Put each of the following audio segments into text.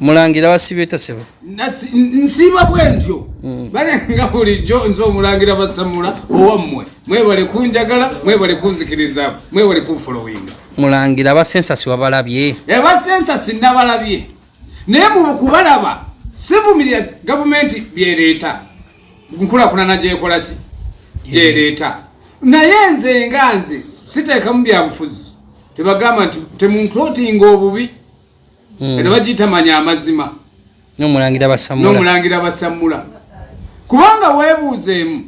Mulangira basibye tasebo. Nsiba bwentyo. Bale nga bulijjo nzo mulangira basamula owammwe. Mwebale kunjagala, mwebale kunzikiriza, mwebale kunfollowinga. Mulangira basensasi wabalabye. Basensasi nabalabye. Naye mu kubalaba sivumirira government byereta. Nkulakulana gyekola ki? Gyereta. Naye nze nganze siteeka mu byabufuzi. Tebagamba nti temunklotinga obubi. Ate bagiyita manya amazima. N'omulangira basamula. N'omulangira basamula. Kubanga weebuuzeemu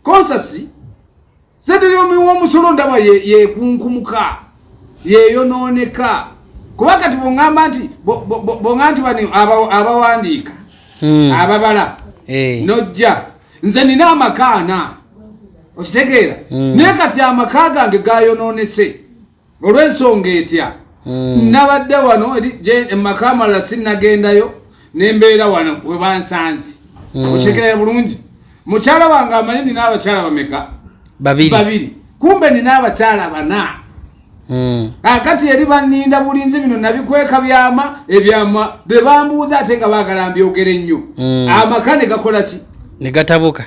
konsasi sederi w'omusolo ndaba yeekunkumuka yeeyonooneka. Kuba kati bw'oŋŋamba nti bw'oŋŋamba nti bano abawandiika ababala nojja nze nina amaka 4 okitegeera naye kati amaka gange gayonoonese olw'ensonga etya nabadde wano emaka amalala sinnagendayo nembeera wano we bansanze okitegeera bulungi mukyala wange amanyi nina abakyala bameka 2 kumbe nina abakyala 4 akati eri baninda bulinzi bino nabikweka ebyama be bambuuza ate nga baagala mbyogere ennyo amaka ne gakola ki ne gatabuka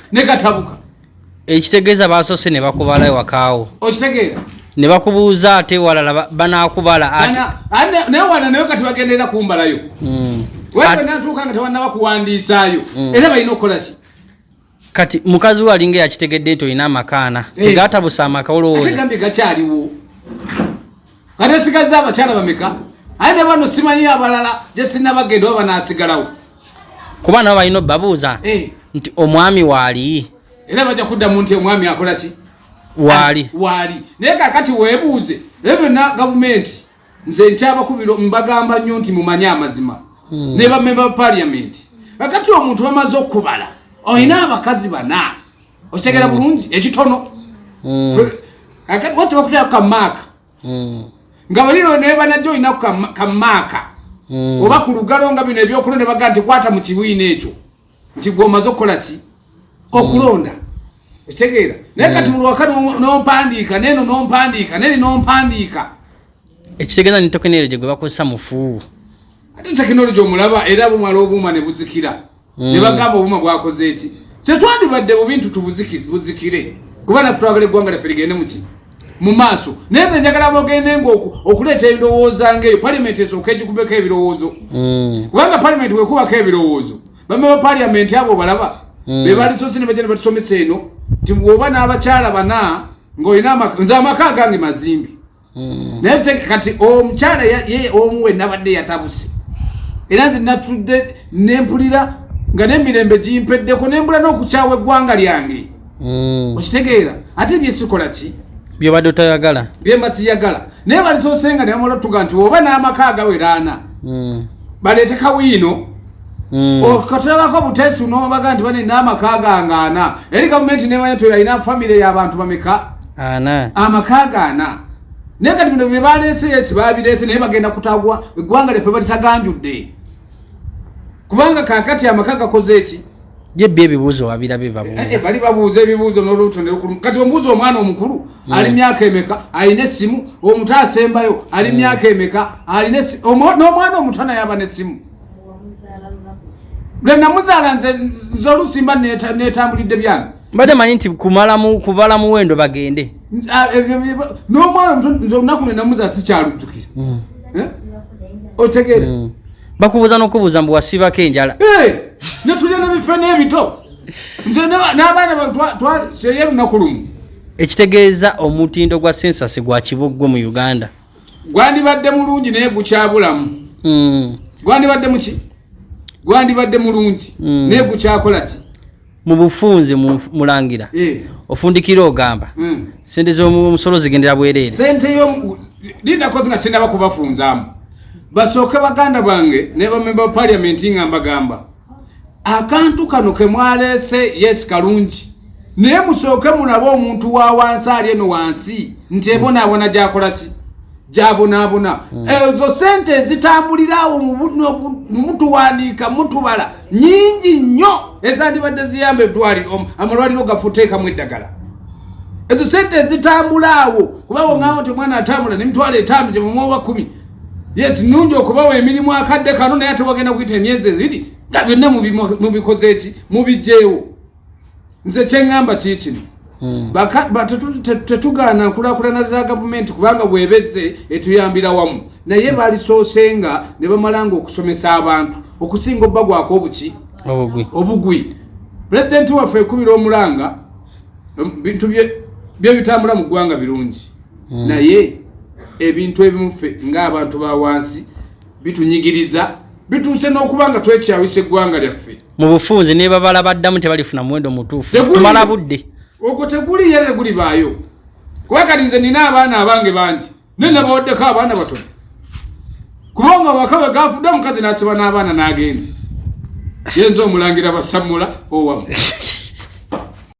ekitegeeza baasose ne bakubala wakaawo okitegeera ne bakubuuza ate walala banaakubala ate naye wala nayo kati bagenderera kumbalayo wewe natuuka nga tewannaba kuwandiisaayo era balina okukola ki kati mukazi we alinga yakitegedde nti olina amaka 4 tegatabusa amaka olowooza ate gambi gakyaliwo kati nsigaza abakyala bameka aye ne bano simanyi abalala gye sinnabagenda oba banaasigalawo kuba nabo balina babuuza nti omwami waali era bajja kuddamu nti omwami akola ki waali naye kakati weebuuze byonna gavumenti nze nkyabakubiro mbagamba nnyo nti mumanye amazima ne bamemba ba parliament kakati omuntu bamaze okubala olina abakazi 4 okitegeera bulungi ekitono kakati wati bakutera kamaaka nga baliro ne banajjo olina kamaaka oba ku lugalo nga bino ebyokulonda ne baga nti kwata mu kibiina ekyo nti gwomaze okukola ki okulonda okitegeera naye kati mulwaka nompandiika neno nompandiika ekitegeeza ni tekinologi gwe bakozesa mufu ate tekinologi omulaba era bumala obuuma ne buzikira ne bagamba obuuma bwakoze eki kyetwandibadde mu bintu tubuzikire kuba naffe twagala eggwanga lyaffe ligende muki mu maaso naye nze njagala bogende okuleeta ebirowoozo ngeeyo palimenti esooka egikubeko ebirowoozo kubanga palimenti wekubako ebirowoozo bame ba palimenti abo balaba be balisosi ne bajja ne batusomesa eno nti bw'oba n'abakyala 4 ng'olina nze amaka gange mazimbi naye kati omukyala ye omu we nabadde yatabuse era nze natudde nempulira nga n'emirembe gimpeddeko nembula n'okukyawa eggwanga lyange okitegeera ate byesikola ki byobadde otayagala byemba siyagala naye balisoosenga ne bamala tuga nti oba n'amaka agawera 4 baleete kawiino okaterako buteesi nobaga nti bane n'amaka gange 4 eri gavumenti nemanya ti alina famire y'abantu bameka 4 amaka 4 naye kati bino bye baleese yesi babireese naye bagenda kutagwa eggwanga lyaffe balitaganjudde kubanga kakati amaka gakoze eki Jebbi ebibuuzo wabirabe babuuza. Bali babuuza ebibuuzo n'olutondero kulum. Kati ombuuzo omwana omukulu ali myaka emeka alina essimu, omuto asembayo ali myaka emeka alina n'omwana omutana yaba n'essimu. Lena muzaala nze olusimba netambulidde byange. Mbadde manyi nti kubala muwendo bagende. N'omwana omuto nze olunaku lwe namuzaala sikyalujjukira. Otegeera? Bakubuuza n'okubuuza mbu wasibako enjala. Netulya n'ebifo n'ebito. Nze n'abaana twaseye lunaku lumu. Ekitegeeza omutindo gwa census gwa kiboggo mu Uganda. Gwandibadde mulungi naye gukyabulamu. Gwandibadde muki? Gwandibadde mulungi naye gukyakola ki? Mu bufunze mulangira. Ofundikira ogamba. Sente z'omusolo zigendera bwereere. Sente yo linda kozi nga sinaba kubafunzaamu. Basooke baganda bange ne bamemba parliament ngamba gamba. Akantu kano ke mwalese yes kalungi. Naye musooke munabo omuntu wa wansi ali eno wansi nti ebona gyakola ki? Jabona. Ezo sente zitambulirawo mu mutu wanika mutubala nyingi nnyo ezandibadde ziyambe eddwaliro amalwaliro gafuteeka mu eddagala. Ezo sente zitambulawo kuba ng'awo te mwana atambula ne mitwalo 5 gye mu mwowa 10. yes nungi okubawa emirimu akadde kano naye tewagenda kuyita emyezi ebiri nga byonna mubikoze eki mubijjeewo. Nze kyeŋŋamba kiikino tetugaana nkulaakulana za gavumenti kubanga bwebezze etuyambira wamu naye balisoosenga ne bamalanga okusomesa abantu okusinga obbagwako obugwi. Pulezidenti waffe ekubira omulanga bintu bye bitambula mu ggwanga birungi naye ebintu ebimuffe ng'abantu ba wansi bitunyigiriza bituuse n'okubanga twekyawisa eggwanga lyaffe mu bufunze ne babala baddamu tebalifuna muwendo mutuufu tumala budde ogwo teguli yere guli baayo kuba kati nze nina abaana abange bangi ne nabawaddeko abaana batono kubanga wakawe gafudde omukazi n'asiba n'abaana n'agenda yenza omulangira basamula owamu